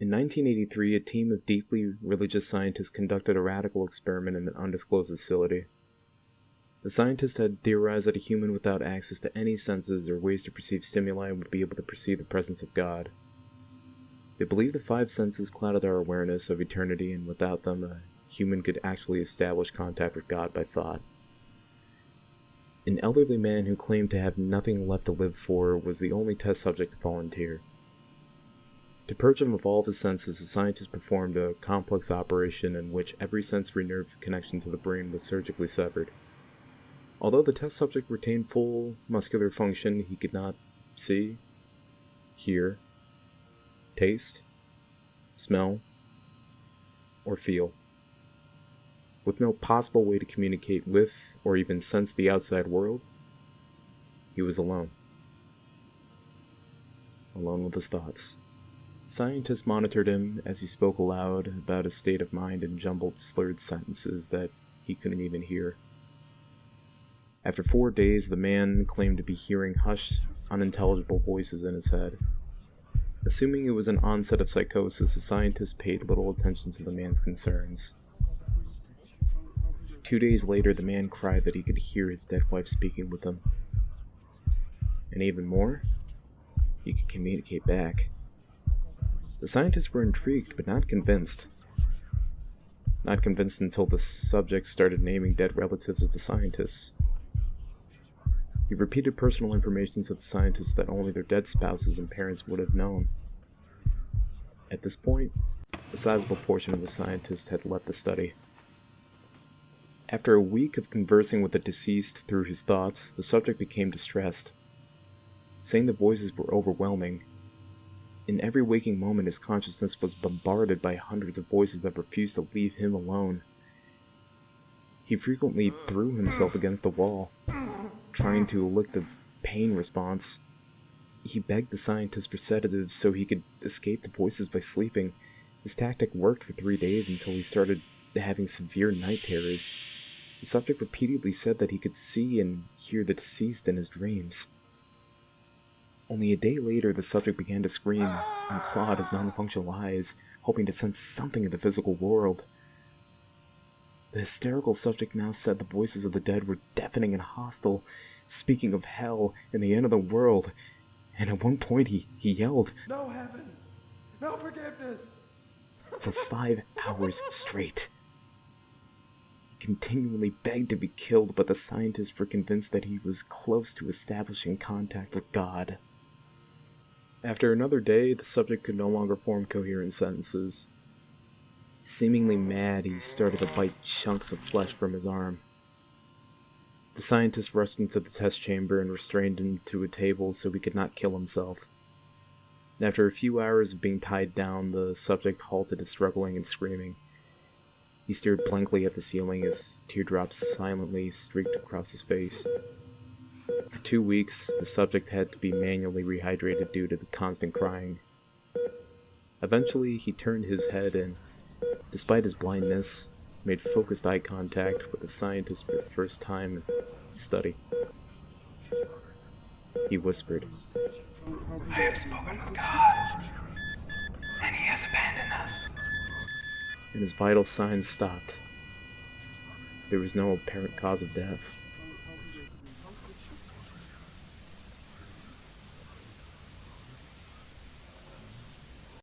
In 1983, a team of deeply religious scientists conducted a radical experiment in an undisclosed facility. The scientists had theorized that a human without access to any senses or ways to perceive stimuli would be able to perceive the presence of God. They believed the five senses clouded our awareness of eternity, and without them, a human could actually establish contact with God by thought. An elderly man who claimed to have nothing left to live for was the only test subject to volunteer. To purge him of all of his senses, the scientists performed a complex operation in which every sensory nerve connection to the brain was surgically severed. Although the test subject retained full muscular function, he could not see, hear, taste, smell, or feel. With no possible way to communicate with or even sense the outside world, he was alone. Alone with his thoughts. Scientists monitored him as he spoke aloud about his state of mind in jumbled, slurred sentences that he couldn't even hear. After 4 days, the man claimed to be hearing hushed, unintelligible voices in his head. Assuming it was an onset of psychosis, the scientists paid little attention to the man's concerns. 2 days later, the man cried that he could hear his dead wife speaking with him. And even more, he could communicate back. The scientists were intrigued, but not convinced. Not convinced until the subject started naming dead relatives of the scientists. He repeated personal information to the scientists that only their dead spouses and parents would have known. At this point, a sizable portion of the scientists had left the study. After a week of conversing with the deceased through his thoughts, the subject became distressed. Saying the voices were overwhelming. In every waking moment, his consciousness was bombarded by hundreds of voices that refused to leave him alone. He frequently threw himself against the wall, trying to elicit a pain response. He begged the scientists for sedatives so he could escape the voices by sleeping. His tactic worked for 3 days until he started having severe night terrors. The subject repeatedly said that he could see and hear the deceased in his dreams. Only a day later, the subject began to scream and claw at his non-functional eyes, hoping to sense something in the physical world. The hysterical subject now said the voices of the dead were deafening and hostile, speaking of hell and the end of the world, and at one point he yelled, "No heaven! No forgiveness!" for 5 hours straight. He continually begged to be killed, but the scientists were convinced that he was close to establishing contact with God. After another day, the subject could no longer form coherent sentences. Seemingly mad, he started to bite chunks of flesh from his arm. The scientists rushed into the test chamber and restrained him to a table so he could not kill himself. After a few hours of being tied down, the subject halted his struggling and screaming. He stared blankly at the ceiling as teardrops silently streaked across his face. For 2 weeks, the subject had to be manually rehydrated due to the constant crying. Eventually, he turned his head and, despite his blindness, made focused eye contact with the scientist for the first time in the study. He whispered, "I have spoken with God, and He has abandoned us." and his vital signs stopped. There was no apparent cause of death.